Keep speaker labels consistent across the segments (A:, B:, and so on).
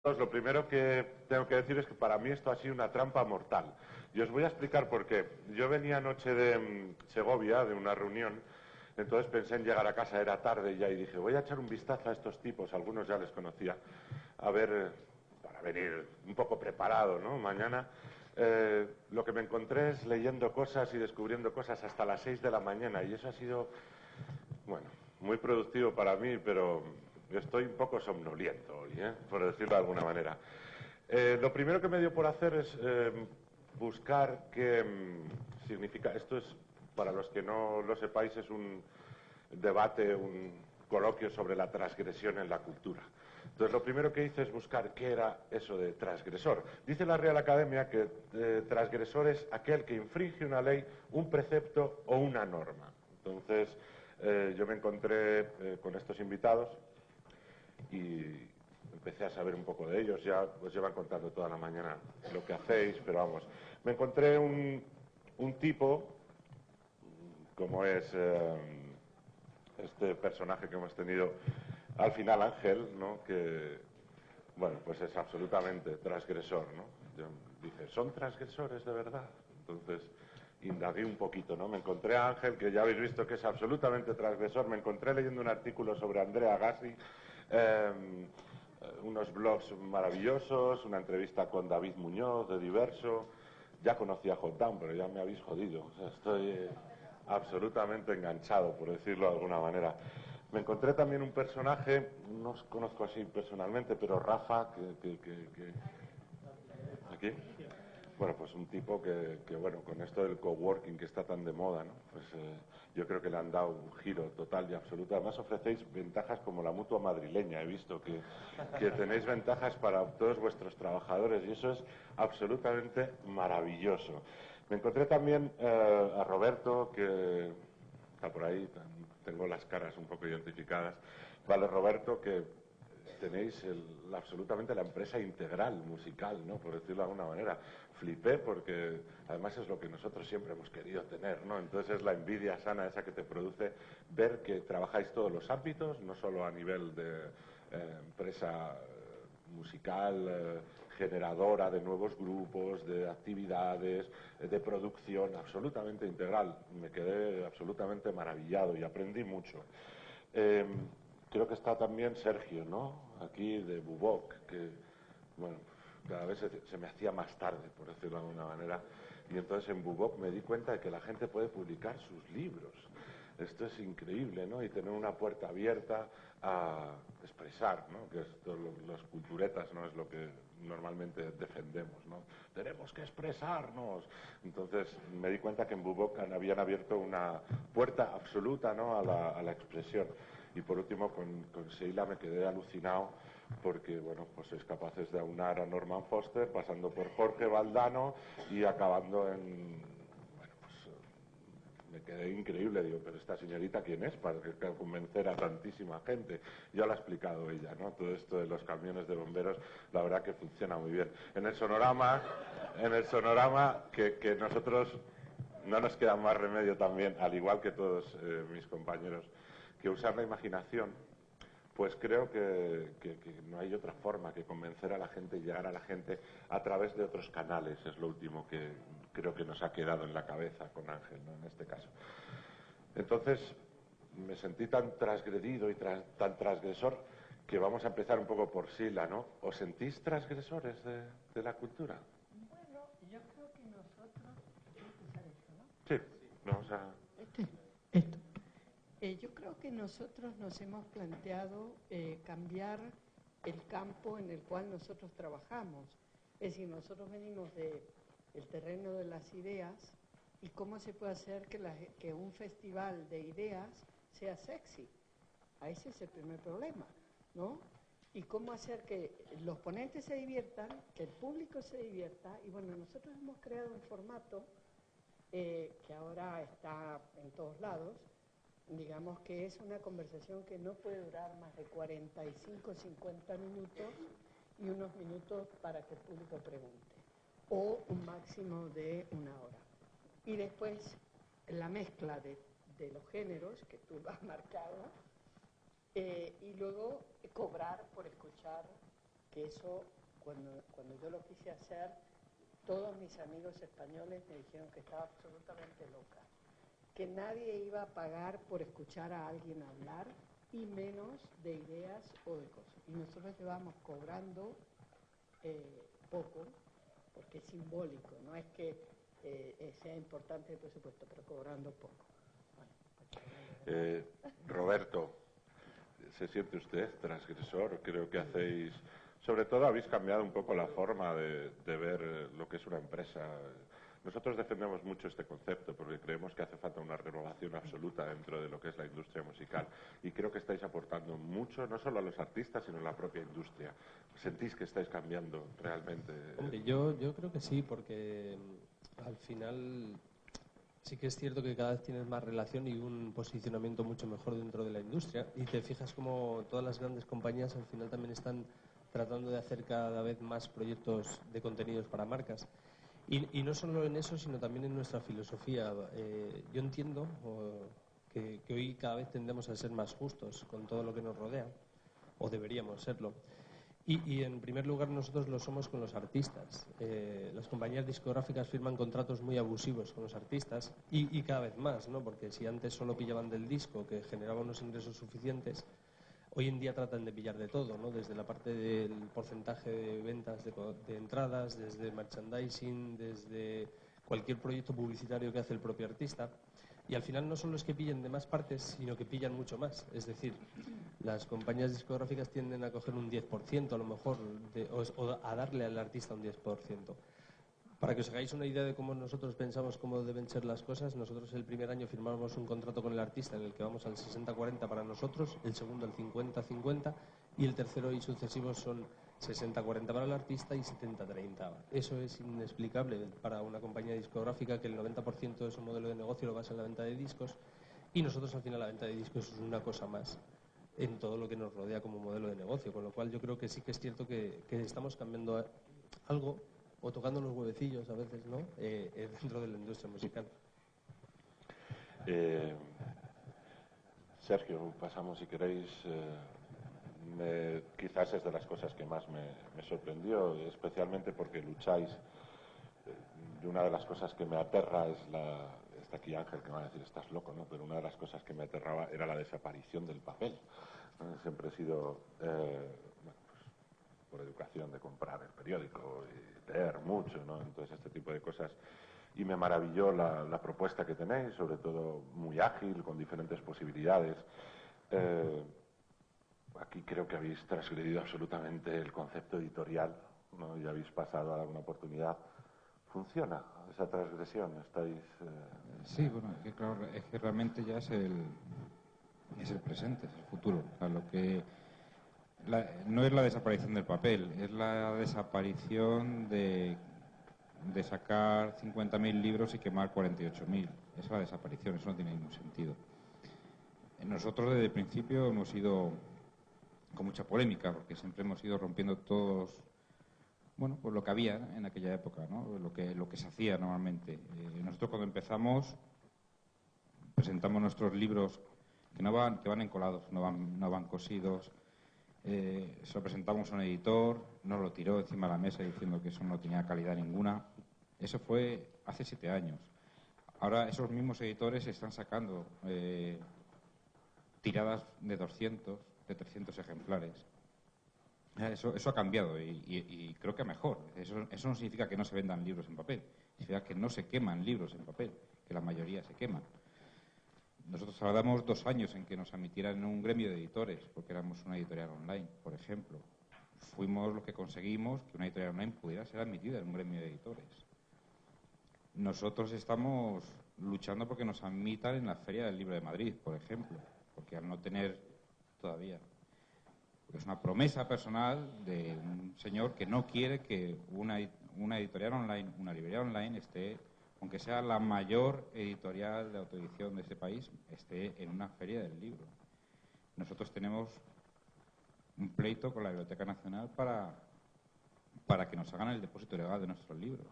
A: Lo primero que tengo que decir es que para mí esto ha sido una trampa mortal. Y os voy a explicar por qué. Yo venía anoche de Segovia, de una reunión, entonces pensé en llegar a casa, era tarde ya, y dije, voy a echar un vistazo a estos tipos, algunos ya les conocía, a ver, para venir un poco preparado, ¿no? Mañana. Lo que me encontré es leyendo cosas y descubriendo cosas hasta las 6 de la mañana, y eso ha sido, bueno, muy productivo para mí, pero estoy un poco somnoliento hoy, por decirlo de alguna manera. Lo primero que me dio por hacer es buscar qué significa. Esto es, para los que no lo sepáis, es un debate, un coloquio sobre la transgresión en la cultura. Entonces, lo primero que hice es buscar qué era eso de transgresor. Dice la Real Academia que transgresor es aquel que infringe una ley, un precepto o una norma. Entonces, yo me encontré con estos invitados y empecé a saber un poco de ellos. Ya os llevan contando toda la mañana lo que hacéis, pero vamos. Me encontré un tipo, como es este personaje que hemos tenido al final, Ángel, ¿no? Que, bueno, pues es absolutamente transgresor, ¿no? Dije, ¿son transgresores de verdad? Entonces indagué un poquito, ¿no? Me encontré a Ángel, que ya habéis visto que es absolutamente transgresor. Me encontré leyendo un artículo sobre Andrea Gassi, unos blogs maravillosos, una entrevista con David Muñoz de Diverso. Ya conocía a Hotdown, pero ya me habéis jodido. O sea, estoy absolutamente enganchado, por decirlo de alguna manera. Me encontré también un personaje, no os conozco así personalmente, pero Rafa, ¿aquí? Bueno, pues un tipo que, bueno, con esto del coworking que está tan de moda, ¿no? Pues yo creo que le han dado un giro total y absoluto. Además ofrecéis ventajas como la mutua madrileña. He visto que tenéis ventajas para todos vuestros trabajadores y eso es absolutamente maravilloso. Me encontré también a Roberto, que está por ahí, tengo las caras un poco identificadas. Vale, Roberto, que tenéis absolutamente la empresa integral musical, ¿no? Por decirlo de alguna manera. Flipé porque además es lo que nosotros siempre hemos querido tener, ¿no? Entonces es la envidia sana esa que te produce ver que trabajáis todos los ámbitos, no solo a nivel de empresa musical, generadora de nuevos grupos, de actividades, de producción, absolutamente integral. Me quedé absolutamente maravillado y aprendí mucho. Creo que está también Sergio, ¿no? Aquí de Bubok, que, bueno, cada vez se me hacía más tarde, por decirlo de alguna manera. Y entonces en Bubok me di cuenta de que la gente puede publicar sus libros. Esto es increíble, ¿no? Y tener una puerta abierta a expresar, ¿no? Que esto, los culturetas, ¿no? Es lo que normalmente defendemos, ¿no? Tenemos que expresarnos. Entonces me di cuenta que en Bubok habían abierto una puerta absoluta, ¿no? a la expresión. Y por último, con Sheila me quedé alucinado porque, bueno, pues sois capaces de aunar a Norman Foster, pasando por Jorge Valdano y acabando en... Bueno, pues me quedé increíble, digo, pero esta señorita, ¿quién es? Para convencer a tantísima gente. Ya lo ha explicado ella, ¿no? Todo esto de los camiones de bomberos, la verdad que funciona muy bien. En el sonorama que nosotros no nos queda más remedio también, al igual que todos mis compañeros, que usar la imaginación, pues creo que no hay otra forma que convencer a la gente y llegar a la gente a través de otros canales. Es lo último que creo que nos ha quedado en la cabeza con Ángel, ¿no? En este caso. Entonces, me sentí tan transgredido y tan transgresor que vamos a empezar un poco por Sila, ¿no? ¿Os sentís transgresores de la cultura?
B: Bueno, yo creo que nosotros... Hay que usar esto, ¿no?
A: Sí, vamos a...
B: Esto. Yo creo que nosotros nos hemos planteado cambiar el campo en el cual nosotros trabajamos. Es decir, nosotros venimos del terreno de las ideas y cómo se puede hacer que un festival de ideas sea sexy. Ese es el primer problema, ¿no? Y cómo hacer que los ponentes se diviertan, que el público se divierta. Y bueno, nosotros hemos creado un formato que ahora está en todos lados, digamos que es una conversación que no puede durar más de 45 o 50 minutos y unos minutos para que el público pregunte, o un máximo de una hora. Y después la mezcla de los géneros que tú lo has marcado, y luego cobrar por escuchar que eso, cuando yo lo quise hacer, todos mis amigos españoles me dijeron que estaba absolutamente loca, que nadie iba a pagar por escuchar a alguien hablar, y menos de ideas o de cosas. Y nosotros llevamos cobrando poco, porque es simbólico, no es que sea importante el presupuesto, pero cobrando poco.
A: Roberto, ¿se siente usted transgresor? Creo que hacéis, sobre todo habéis cambiado un poco la forma de ver lo que es una empresa. Nosotros defendemos mucho este concepto porque creemos que hace falta una renovación absoluta dentro de lo que es la industria musical, y creo que estáis aportando mucho, no solo a los artistas, sino a la propia industria. ¿Sentís que estáis cambiando realmente?
C: Hombre, yo creo que sí, porque al final sí que es cierto que cada vez tienes más relación y un posicionamiento mucho mejor dentro de la industria, y te fijas como todas las grandes compañías al final también están tratando de hacer cada vez más proyectos de contenidos para marcas. Y no solo en eso, sino también en nuestra filosofía. Yo entiendo que hoy cada vez tendemos a ser más justos con todo lo que nos rodea, o deberíamos serlo. Y en primer lugar nosotros lo somos con los artistas. Las compañías discográficas firman contratos muy abusivos con los artistas y cada vez más, ¿no? Porque si antes solo pillaban del disco, que generaba unos ingresos suficientes, hoy en día tratan de pillar de todo, ¿no? Desde la parte del porcentaje de ventas de entradas, desde merchandising, desde cualquier proyecto publicitario que hace el propio artista. Y al final no solo es que pillen de más partes, sino que pillan mucho más. Es decir, las compañías discográficas tienden a coger un 10% a lo mejor, o a darle al artista un 10%. Para que os hagáis una idea de cómo nosotros pensamos cómo deben ser las cosas, nosotros el primer año firmamos un contrato con el artista en el que vamos al 60-40 para nosotros, el segundo al 50-50 y el tercero y sucesivos son 60-40 para el artista y 70-30. Eso es inexplicable para una compañía discográfica, que el 90% de su modelo de negocio lo basa en la venta de discos, y nosotros al final la venta de discos es una cosa más en todo lo que nos rodea como modelo de negocio, con lo cual yo creo que sí que es cierto que estamos cambiando algo, o tocando los huevecillos a veces, ¿no? Dentro de la industria musical.
A: Sergio, pasamos, si queréis. Quizás es de las cosas que más me sorprendió, especialmente porque lucháis. Y una de las cosas que me aterra es está aquí Ángel, que me va a decir, estás loco, ¿no? Pero una de las cosas que me aterraba era la desaparición del papel. Siempre he sido, bueno, pues, por educación, de comprar el periódico y leer mucho, ¿no? Entonces, este tipo de cosas. Y me maravilló la propuesta que tenéis, sobre todo muy ágil, con diferentes posibilidades. Aquí creo que habéis transgredido absolutamente el concepto editorial, ¿no? Y habéis pasado a una oportunidad. ¿Funciona esa transgresión? ¿Estáis...?
D: Sí, bueno, es que, claro, es que realmente ya es el presente, es el futuro. O sea, no es la desaparición del papel, es la desaparición de sacar 50.000 libros y quemar 48.000. Esa es la desaparición, eso no tiene ningún sentido. Nosotros desde el principio hemos ido con mucha polémica, porque siempre hemos ido rompiendo todos, bueno, pues lo que había en aquella época, ¿no? Lo que se hacía normalmente. Nosotros cuando empezamos presentamos nuestros libros que van encolados, no van cosidos. Se lo presentamos a un editor, nos lo tiró encima de la mesa diciendo que eso no tenía calidad ninguna. Eso fue hace 7 años. Ahora esos mismos editores están sacando tiradas de 200, de 300 ejemplares. Eso ha cambiado y creo que a mejor. Eso no significa que no se vendan libros en papel, significa que no se queman libros en papel, que la mayoría se queman. Nosotros tardamos 2 años en que nos admitieran en un gremio de editores, porque éramos una editorial online, por ejemplo. Fuimos los que conseguimos que una editorial online pudiera ser admitida en un gremio de editores. Nosotros estamos luchando porque nos admitan en la Feria del Libro de Madrid, por ejemplo, porque al no tener todavía... Es una promesa personal de un señor que no quiere que una editorial online, una librería online esté, aunque sea la mayor editorial de autoedición de este país, esté en una feria del libro. Nosotros tenemos un pleito con la Biblioteca Nacional para que nos hagan el depósito legal de nuestros libros.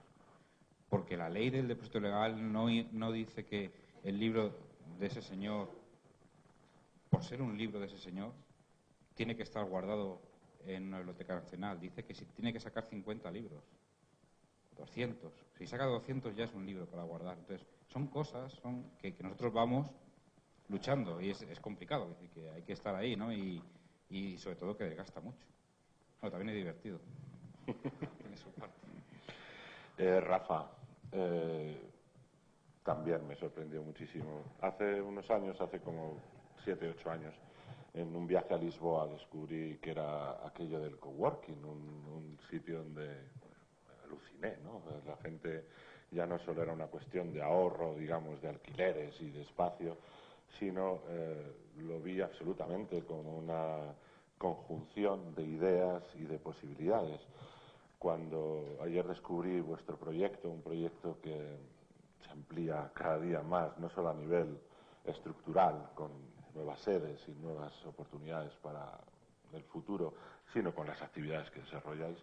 D: Porque la ley del depósito legal no dice que el libro de ese señor, por ser un libro de ese señor, tiene que estar guardado en una biblioteca nacional, dice que si tiene que sacar 50 libros, 200. Si saca 200 ya es un libro para guardar. Entonces, son cosas que nosotros vamos luchando y es complicado, es decir, que hay que estar ahí, ¿no? Y sobre todo que desgasta mucho. Bueno, también es divertido. Tiene su parte.
A: Rafa, también me sorprendió muchísimo. Hace unos años, hace como 7, 8 años, en un viaje a Lisboa descubrí que era aquello del coworking, un sitio donde aluciné, ¿no? La gente ya no solo era una cuestión de ahorro, digamos, de alquileres y de espacio, sino lo vi absolutamente como una conjunción de ideas y de posibilidades. Cuando ayer descubrí vuestro proyecto, un proyecto que se amplía cada día más, no solo a nivel estructural, con nuevas sedes y nuevas oportunidades para el futuro, sino con las actividades que desarrolláis,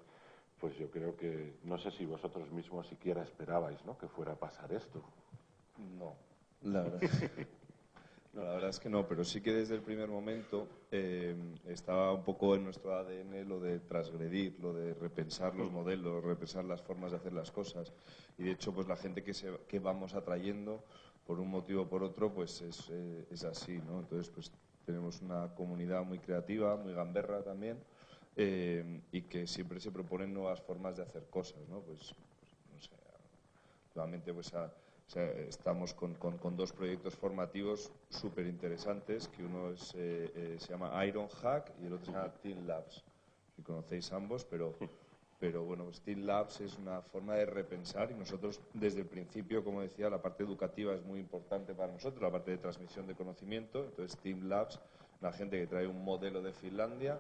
A: pues yo creo que, no sé si vosotros mismos siquiera esperabais, ¿no?, que fuera a pasar esto.
E: No, la verdad. No, la verdad es que no, pero sí que desde el primer momento estaba un poco en nuestro ADN lo de transgredir, lo de repensar los modelos, repensar las formas de hacer las cosas. Y de hecho, pues la gente que vamos atrayendo, por un motivo o por otro, pues es así, ¿no? Entonces, pues tenemos una comunidad muy creativa, muy gamberra también, y que siempre se proponen nuevas formas de hacer cosas, ¿no? Pues no sé, actualmente pues o sea, estamos con 2 proyectos formativos súper interesantes, que uno se llama Iron Hack y el otro se llama Teen Labs. Si conocéis ambos, pero bueno, pues Teen Labs es una forma de repensar y nosotros desde el principio, como decía, la parte educativa es muy importante para nosotros, la parte de transmisión de conocimiento. Entonces Teen Labs, la gente que trae un modelo de Finlandia,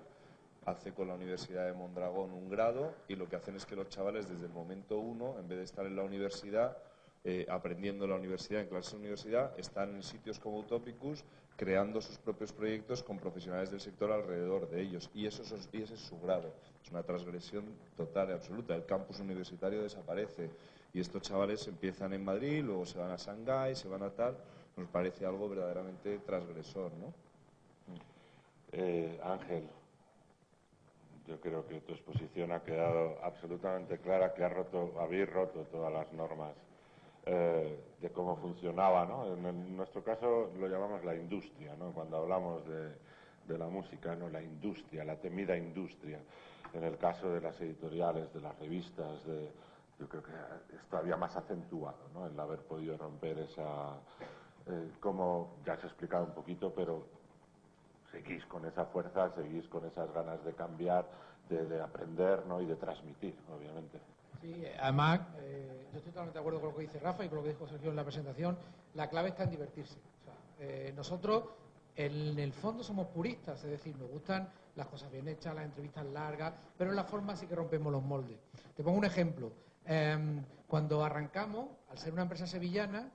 E: hace con la Universidad de Mondragón un grado y lo que hacen es que los chavales desde el momento 1, en vez de estar en la universidad, aprendiendo en la universidad, en clases de universidad, están en sitios como Utopicus creando sus propios proyectos con profesionales del sector alrededor de ellos. Y ese es su grado. Es una transgresión total y absoluta. El campus universitario desaparece y estos chavales empiezan en Madrid, luego se van a Shanghái, se van a tal. Nos parece algo verdaderamente transgresor, ¿no?
A: Ángel, yo creo que tu exposición ha quedado absolutamente clara, que habéis roto todas las normas de cómo funcionaba, ¿no? En nuestro caso lo llamamos la industria, ¿no? Cuando hablamos de la música, ¿no? La industria, la temida industria. En el caso de las editoriales, de las revistas, yo creo que es todavía más acentuado, ¿no?, el haber podido romper esa... como ya se ha explicado un poquito, pero seguís con esa fuerza, seguís con esas ganas de cambiar, de aprender, ¿no?, y de transmitir, obviamente.
F: Sí, además, yo estoy totalmente de acuerdo con lo que dice Rafa y con lo que dijo Sergio en la presentación. La clave está en divertirse. O sea, nosotros, en el fondo, somos puristas, es decir, nos gustan las cosas bien hechas, las entrevistas largas, pero en la forma sí que rompemos los moldes. Te pongo un ejemplo. Cuando arrancamos, al ser una empresa sevillana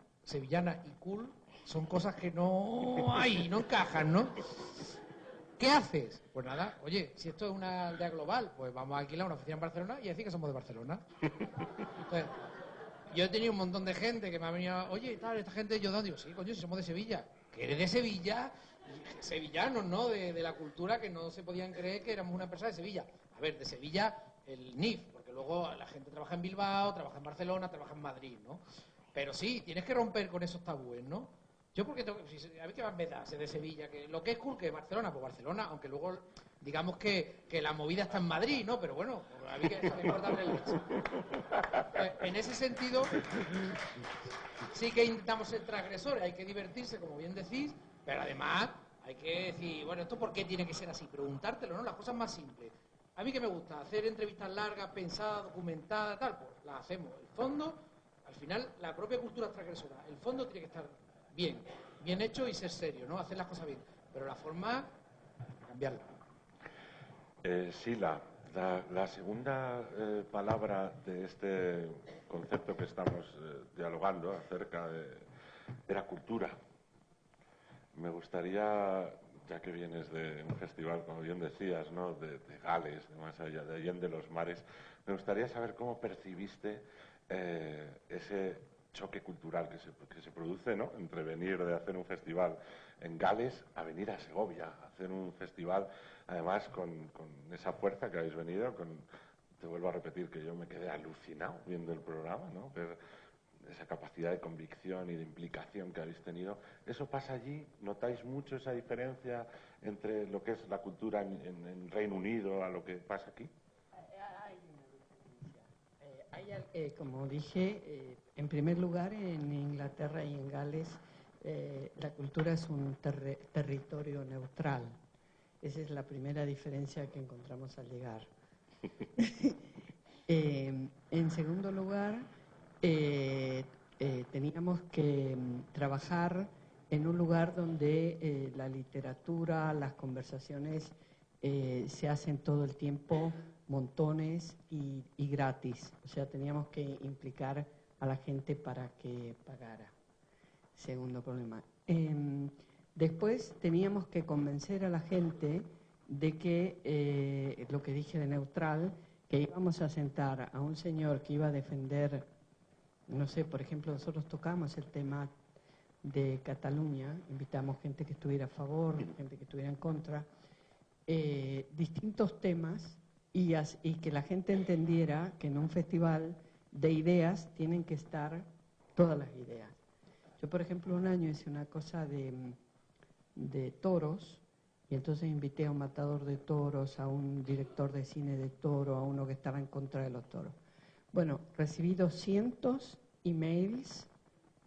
F: y cool, son cosas que no hay, no encajan, ¿no? ¿Qué haces? Pues nada, oye, si esto es una aldea global, pues vamos a alquilar una oficina en Barcelona y decir que somos de Barcelona. Entonces, yo he tenido un montón de gente que me ha venido, oye, tal, esta gente, yo digo, sí, coño, si somos de Sevilla. ¿Que eres de Sevilla? Sevillanos, ¿no? De la cultura, que no se podían creer que éramos una empresa de Sevilla. A ver, de Sevilla, el NIF, porque luego la gente trabaja en Bilbao, trabaja en Barcelona, trabaja en Madrid, ¿no? Pero sí, tienes que romper con esos tabúes, ¿no? Yo porque tengo, a mí que me da de Sevilla, que lo que es cool que es Barcelona, pues Barcelona, aunque luego digamos que la movida está en Madrid, ¿no? Pero bueno, a mí que me importa el leche. En ese sentido, sí que intentamos ser transgresores, hay que divertirse, como bien decís, pero además hay que decir, bueno, ¿esto por qué tiene que ser así? Preguntártelo, ¿no? Las cosas más simples. A mí que me gusta hacer entrevistas largas, pensadas, documentadas, tal, pues las hacemos. El fondo, al final, la propia cultura es transgresora. El fondo tiene que estar bien hecho y ser serio, ¿no? Hacer las cosas bien. Pero la forma, cambiarla.
A: Sí, la segunda palabra de este concepto que estamos dialogando acerca de la cultura. Me gustaría, ya que vienes de un festival, como bien decías, ¿no?, de Gales, de más allá, de Allende los Mares, me gustaría saber cómo percibiste ese choque cultural que se produce, ¿no? Entre venir de hacer un festival en Gales a venir a Segovia, a hacer un festival, además con esa fuerza que habéis venido, te vuelvo a repetir que yo me quedé alucinado viendo el programa, ¿no? Ver esa capacidad de convicción y de implicación que habéis tenido. ¿Eso pasa allí? ¿Notáis mucho esa diferencia entre lo que es la cultura en Reino Unido a lo que pasa aquí?
B: Hay una diferencia. Como dije, en primer lugar, en Inglaterra y en Gales, la cultura es un territorio neutral. Esa es la primera diferencia que encontramos al llegar. En segundo lugar, teníamos que trabajar en un lugar donde la literatura, las conversaciones se hacen todo el tiempo, montones y gratis. O sea, teníamos que implicar a la gente para que pagara. Segundo problema. Después teníamos que convencer a la gente de que, lo que dije de neutral, que íbamos a sentar a un señor que iba a defender, no sé, por ejemplo, nosotros tocamos el tema de Cataluña, invitamos gente que estuviera a favor, gente que estuviera en contra, distintos temas y que la gente entendiera que en un festival de ideas tienen que estar todas las ideas. Yo, por ejemplo, un año hice una cosa de toros, y entonces invité a un matador de toros, a un director de cine de toro, a uno que estaba en contra de los toros. Bueno, recibí 200 emails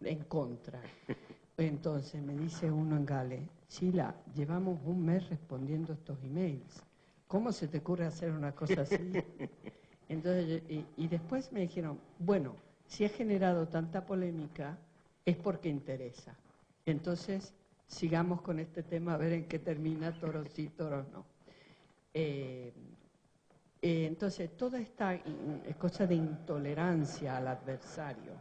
B: en contra. Entonces me dice uno en Gales, Sheila, llevamos un mes respondiendo estos emails. ¿Cómo se te ocurre hacer una cosa así? Entonces, y después me dijeron, bueno, si ha generado tanta polémica es porque interesa. Entonces, sigamos con este tema a ver en qué termina, toros sí, toros no. Entonces, toda esta cosa de intolerancia al adversario,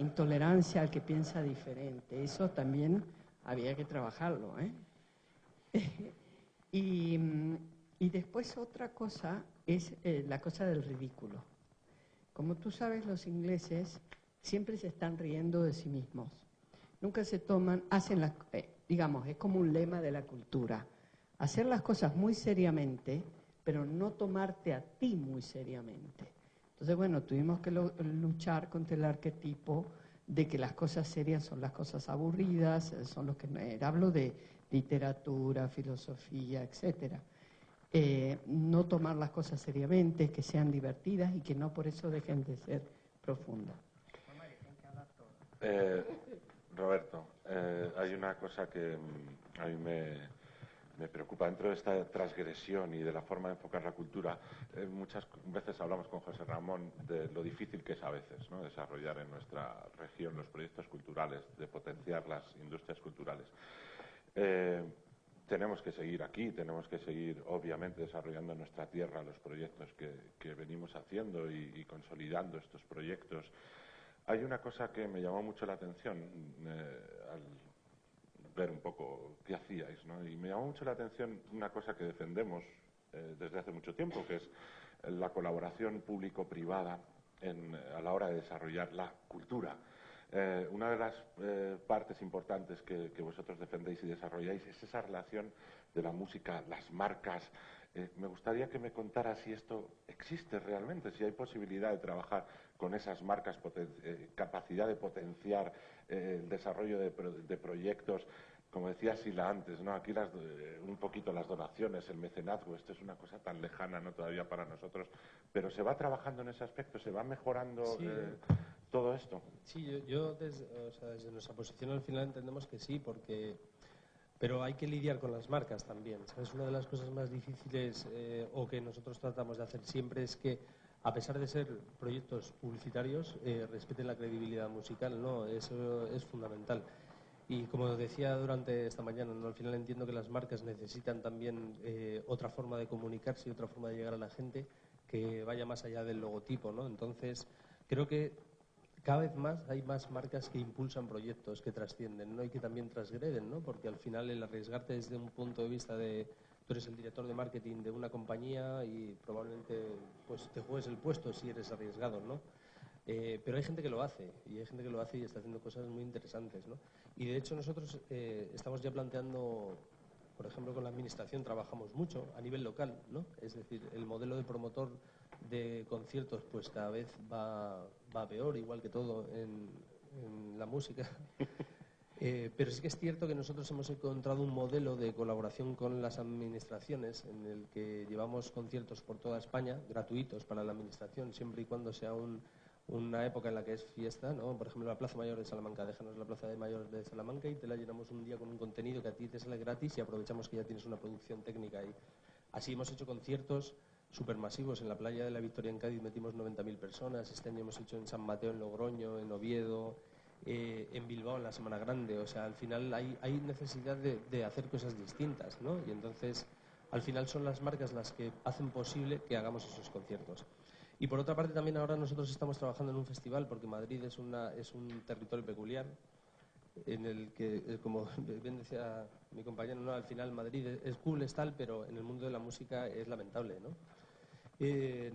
B: intolerancia al que piensa diferente, eso también había que trabajarlo, ¿eh? Y después otra cosa es la cosa del ridículo. Como tú sabes, los ingleses siempre se están riendo de sí mismos. Nunca se toman, hacen las, digamos, es como un lema de la cultura. Hacer las cosas muy seriamente, pero no tomarte a ti muy seriamente. Entonces, bueno, tuvimos que luchar contra el arquetipo de que las cosas serias son las cosas aburridas, son los que hablo de literatura, filosofía, etcétera. No tomar las cosas seriamente, que sean divertidas y que no por eso dejen de ser profundas.
A: Roberto, hay una cosa que a mí me preocupa dentro de esta transgresión y de la forma de enfocar la cultura. Muchas veces hablamos con José Ramón de lo difícil que es a veces, ¿no?, desarrollar en nuestra región los proyectos culturales, de potenciar las industrias culturales. Tenemos que seguir aquí, tenemos que seguir obviamente desarrollando en nuestra tierra los proyectos que venimos haciendo y consolidando estos proyectos. Hay una cosa que me llamó mucho la atención al ver un poco qué hacíais, ¿no? Y me llamó mucho la atención una cosa que defendemos desde hace mucho tiempo, que es la colaboración público-privada a la hora de desarrollar la cultura. Una de las partes importantes que vosotros defendéis y desarrolláis es esa relación de la música, las marcas. Me gustaría que me contaras si esto existe realmente, si hay posibilidad de trabajar con esas marcas, capacidad de potenciar el desarrollo de proyectos. Como decía Sila antes, ¿no? Aquí un poquito las donaciones, el mecenazgo, esto es una cosa tan lejana, ¿no?, todavía para nosotros, pero se va trabajando en ese aspecto, se va mejorando
C: sí,
A: todo esto.
C: Sí, desde nuestra posición al final entendemos que sí, pero hay que lidiar con las marcas también. ¿Sabes? Una de las cosas más difíciles o que nosotros tratamos de hacer siempre es que, a pesar de ser proyectos publicitarios, respeten la credibilidad musical, ¿no? Eso es fundamental. Y como decía durante esta mañana, ¿no?, al final entiendo que las marcas necesitan también otra forma de comunicarse y otra forma de llegar a la gente que vaya más allá del logotipo, ¿no? Entonces, creo que cada vez más hay más marcas que impulsan proyectos, que trascienden, ¿no?, y que también transgreden, ¿no? Porque al final el arriesgarte desde un punto de vista de tú eres el director de marketing de una compañía y probablemente pues te juegues el puesto si eres arriesgado, ¿no? Pero hay gente que lo hace, y hay gente que lo hace y está haciendo cosas muy interesantes, ¿no? Y de hecho nosotros estamos ya planteando, por ejemplo, con la administración trabajamos mucho a nivel local, ¿no? Es decir, el modelo de promotor de conciertos pues cada vez va peor, igual que todo en la música. Pero sí que es cierto que nosotros hemos encontrado un modelo de colaboración con las administraciones en el que llevamos conciertos por toda España, gratuitos para la administración, siempre y cuando sea una época en la que es fiesta, ¿no? Por ejemplo, la Plaza Mayor de Salamanca, déjanos la Plaza Mayor de Salamanca y te la llenamos un día con un contenido que a ti te sale gratis y aprovechamos que ya tienes una producción técnica ahí. Así hemos hecho conciertos supermasivos. En la playa de la Victoria en Cádiz metimos 90.000 personas. Este año hemos hecho en San Mateo, en Logroño, en Oviedo, en Bilbao, en la Semana Grande. O sea, al final hay necesidad de hacer cosas distintas, ¿no? Y entonces, al final son las marcas las que hacen posible que hagamos esos conciertos. Y por otra parte también ahora nosotros estamos trabajando en un festival porque Madrid es un territorio peculiar en el que, como bien decía mi compañero, ¿no? Al final Madrid es cool, es tal, pero en el mundo de la música es lamentable, ¿no?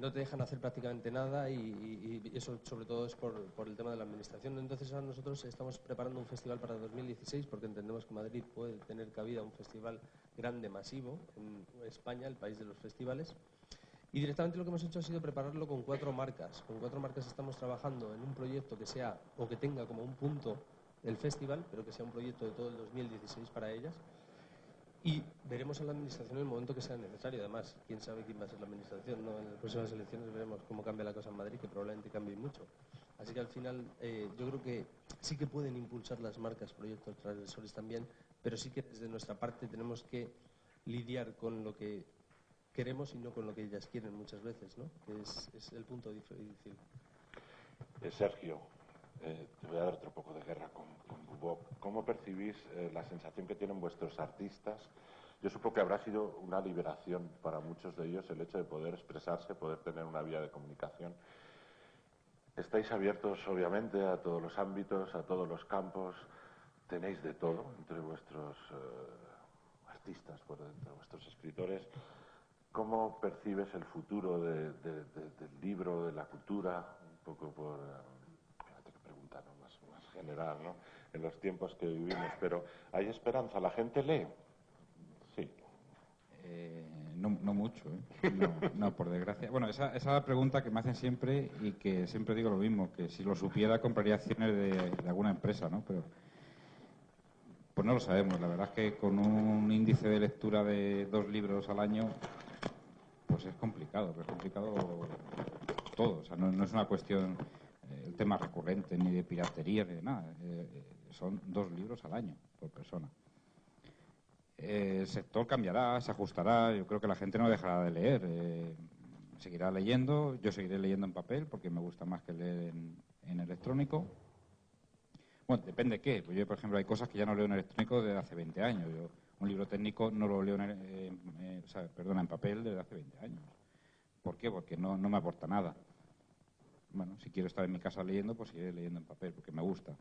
C: No te dejan hacer prácticamente nada y eso sobre todo es por el tema de la administración. Entonces ahora nosotros estamos preparando un festival para 2016 porque entendemos que Madrid puede tener cabida un festival grande, masivo, en España, el país de los festivales. Y directamente lo que hemos hecho ha sido prepararlo con 4 marcas. Con 4 marcas estamos trabajando en un proyecto que sea o que tenga como un punto el festival, pero que sea un proyecto de todo el 2016 para ellas. Y veremos a la administración en el momento que sea necesario. Además, quién sabe quién va a ser la administración, ¿no? En las próximas elecciones veremos cómo cambia la cosa en Madrid, que probablemente cambie mucho. Así que al final yo creo que sí que pueden impulsar las marcas proyectos transgresores también, pero sí que desde nuestra parte tenemos que lidiar con lo que queremos y no con lo que ellas quieren muchas veces, ¿no? Que es el punto difícil.
A: Sergio, te voy a dar otro poco de guerra con Bubop. ¿Cómo percibís la sensación que tienen vuestros artistas? Yo supongo que habrá sido una liberación para muchos de ellos el hecho de poder expresarse, poder tener una vía de comunicación. Estáis abiertos, obviamente, a todos los ámbitos, a todos los campos. Tenéis de todo entre vuestros artistas, entre vuestros escritores. ¿Cómo percibes el futuro del libro, de la cultura? Un poco por... fíjate qué pregunta, ¿no? Más general, ¿no? En los tiempos que vivimos. Pero ¿hay esperanza? ¿La gente lee? Sí.
D: No mucho, ¿eh? No, por desgracia. Bueno, esa es la pregunta que me hacen siempre y que siempre digo lo mismo, que si lo supiera compraría acciones de alguna empresa, ¿no? Pero pues no lo sabemos. La verdad es que con un índice de lectura de 2 libros al año, pues es complicado todo. O sea, no es una cuestión, el tema recurrente, ni de piratería, ni de nada. Son 2 libros al año por persona. El sector cambiará, se ajustará. Yo creo que la gente no dejará de leer. Seguirá leyendo. Yo seguiré leyendo en papel porque me gusta más que leer en electrónico. Bueno, depende qué. Pues yo, por ejemplo, hay cosas que ya no leo en electrónico desde hace 20 años. Yo un libro técnico no lo leo en papel desde hace 20 años. ¿Por qué? Porque no me aporta nada. Bueno, si quiero estar en mi casa leyendo, pues seguiré leyendo en papel, porque me gusta.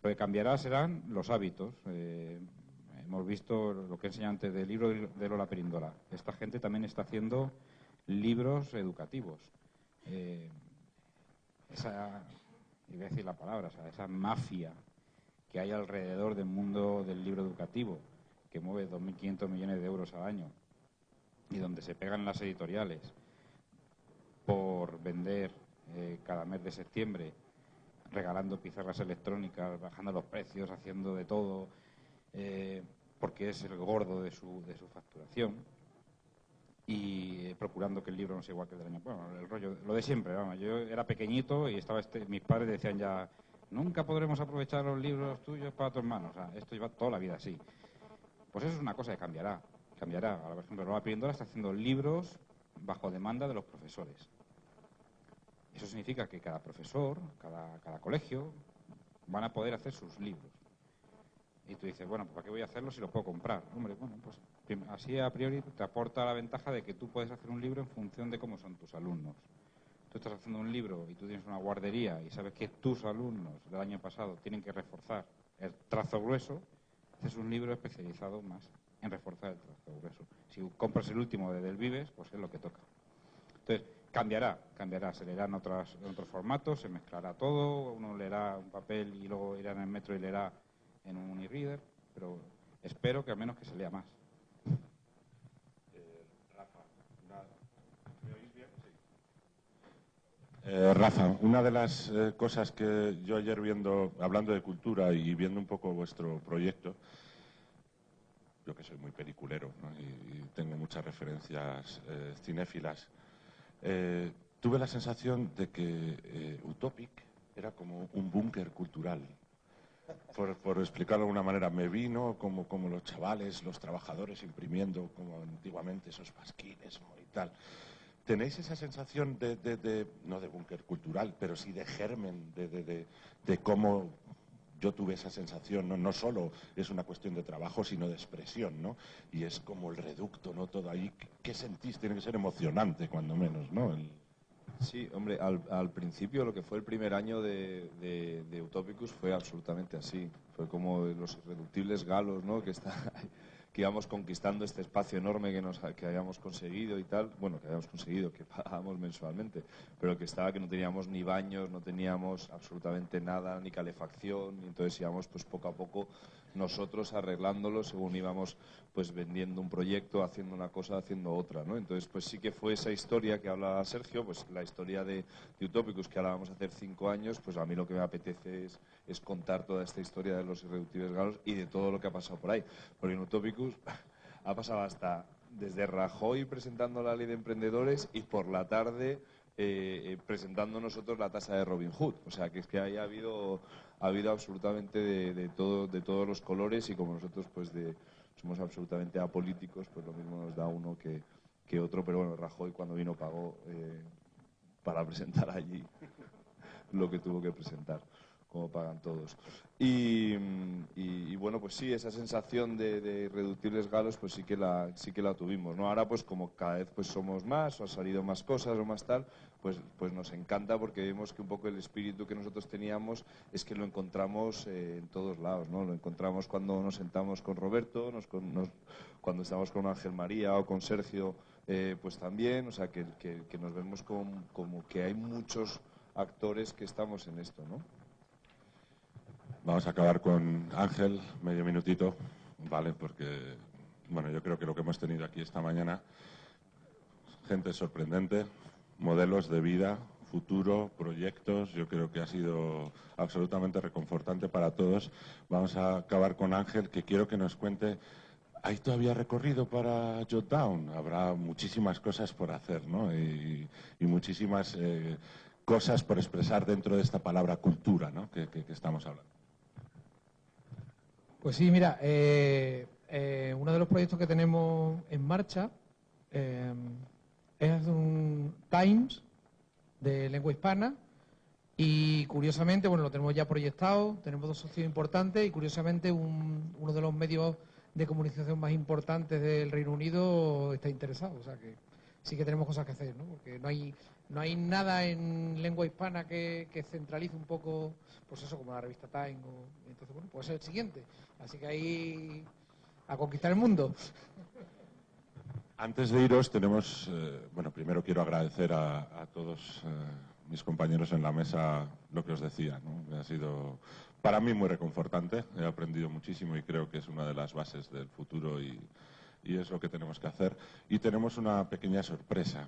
D: Lo que cambiará serán los hábitos. Hemos visto lo que he enseñado antes del libro de Lola Perindola. Esta gente también está haciendo libros educativos. Y voy a decir la palabra, esa mafia que hay alrededor del mundo del libro educativo, que mueve 2.500 millones de euros al año, y donde se pegan las editoriales por vender cada mes de septiembre, regalando pizarras electrónicas, bajando los precios, haciendo de todo, porque es el gordo de su facturación, y procurando que el libro no sea igual que el del año. Bueno, el rollo, lo de siempre, vamos. Yo era pequeñito y estaba mis padres decían ya, nunca podremos aprovechar los libros tuyos para tu hermano. O sea, esto lleva toda la vida así. Pues eso es una cosa que cambiará. Ahora, por ejemplo, Lola Perindola está haciendo libros bajo demanda de los profesores. Eso significa que cada profesor, cada colegio, van a poder hacer sus libros. Y tú dices, bueno, pues ¿para qué voy a hacerlo si lo puedo comprar? Hombre, bueno, pues así a priori te aporta la ventaja de que tú puedes hacer un libro en función de cómo son tus alumnos. Tú estás haciendo un libro y tú tienes una guardería y sabes que tus alumnos del año pasado tienen que reforzar el trazo grueso, haces un libro especializado más en reforzar el trazo grueso. Si compras el último de Del Vives, pues es lo que toca. Entonces, cambiará, se leerá en otros formatos, se mezclará todo, uno leerá un papel y luego irá en el metro y leerá en un e-reader, pero espero que al menos que se lea más.
A: Rafa, ¿me oís bien? Sí. Rafa, una de las cosas que yo ayer hablando de cultura y viendo un poco vuestro proyecto, yo que soy muy peliculero, ¿no? y tengo muchas referencias cinéfilas, tuve la sensación de que Utopic era como un búnker cultural. Por explicarlo de alguna manera, me vino como los chavales, los trabajadores imprimiendo como antiguamente esos pasquines y tal. ¿Tenéis esa sensación no de búnker cultural, pero sí de germen, de cómo yo tuve esa sensación? No solo es una cuestión de trabajo, sino de expresión, ¿no? Y es como el reducto, ¿no? Todo ahí. ¿Qué sentís? Tiene que ser emocionante, cuando menos, ¿no?
E: Sí, hombre, al principio lo que fue el primer año de Utopicus fue absolutamente así. Fue como los irreductibles galos, ¿no? Que íbamos conquistando este espacio enorme que habíamos conseguido y tal. Bueno, que habíamos conseguido, que pagábamos mensualmente, pero que no teníamos ni baños, no teníamos absolutamente nada, ni calefacción, y entonces íbamos pues poco a poco nosotros arreglándolo según íbamos pues vendiendo un proyecto, haciendo una cosa, haciendo otra, ¿no? Entonces pues sí que fue esa historia que hablaba Sergio, pues la historia de Utopicus, que ahora vamos a hacer 5 años, pues a mí lo que me apetece es contar toda esta historia de los irreductibles galos y de todo lo que ha pasado por ahí, porque en Utopicus ha pasado hasta desde Rajoy presentando la ley de emprendedores y por la tarde presentando nosotros la tasa de Robin Hood. O sea, que es que ahí ha habido absolutamente de todos los colores, y como nosotros pues somos absolutamente apolíticos, pues lo mismo nos da uno que otro. Pero bueno, Rajoy cuando vino pagó para presentar allí lo que tuvo que presentar, como pagan todos. Y bueno, pues sí, esa sensación de irreductibles galos pues sí que la tuvimos, ¿no? Ahora pues como cada vez pues somos más, o ha salido más cosas o más tal, pues nos encanta, porque vemos que un poco el espíritu que nosotros teníamos es que lo encontramos en todos lados, ¿no? Lo encontramos cuando nos sentamos con Roberto, cuando estamos con Ángel María o con Sergio, pues también, o sea que nos vemos como que hay muchos actores que estamos en esto, ¿no?
A: Vamos a acabar con Ángel, medio minutito, ¿vale? Porque, bueno, yo creo que lo que hemos tenido aquí esta mañana, gente sorprendente, modelos de vida, futuro, proyectos, yo creo que ha sido absolutamente reconfortante para todos. Vamos a acabar con Ángel, que quiero que nos cuente, ¿hay todavía recorrido para Jotdown? Habrá muchísimas cosas por hacer, ¿no? Y muchísimas cosas por expresar dentro de esta palabra cultura, ¿no? que estamos hablando.
F: Pues sí, mira, uno de los proyectos que tenemos en marcha es un Times de lengua hispana, y curiosamente, bueno, lo tenemos ya proyectado, tenemos 2 socios importantes, y curiosamente uno de los medios de comunicación más importantes del Reino Unido está interesado. O sea que sí que tenemos cosas que hacer, ¿no? Porque no hay nada en lengua hispana que centralice un poco, pues eso, como la revista Time. Entonces, bueno, puede ser el siguiente. Así que ahí a conquistar el mundo.
A: Antes de iros, tenemos, bueno, primero quiero agradecer a todos mis compañeros en la mesa lo que os decía, ¿no? Ha sido para mí muy reconfortante, he aprendido muchísimo y creo que es una de las bases del futuro y es lo que tenemos que hacer. Y tenemos una pequeña sorpresa.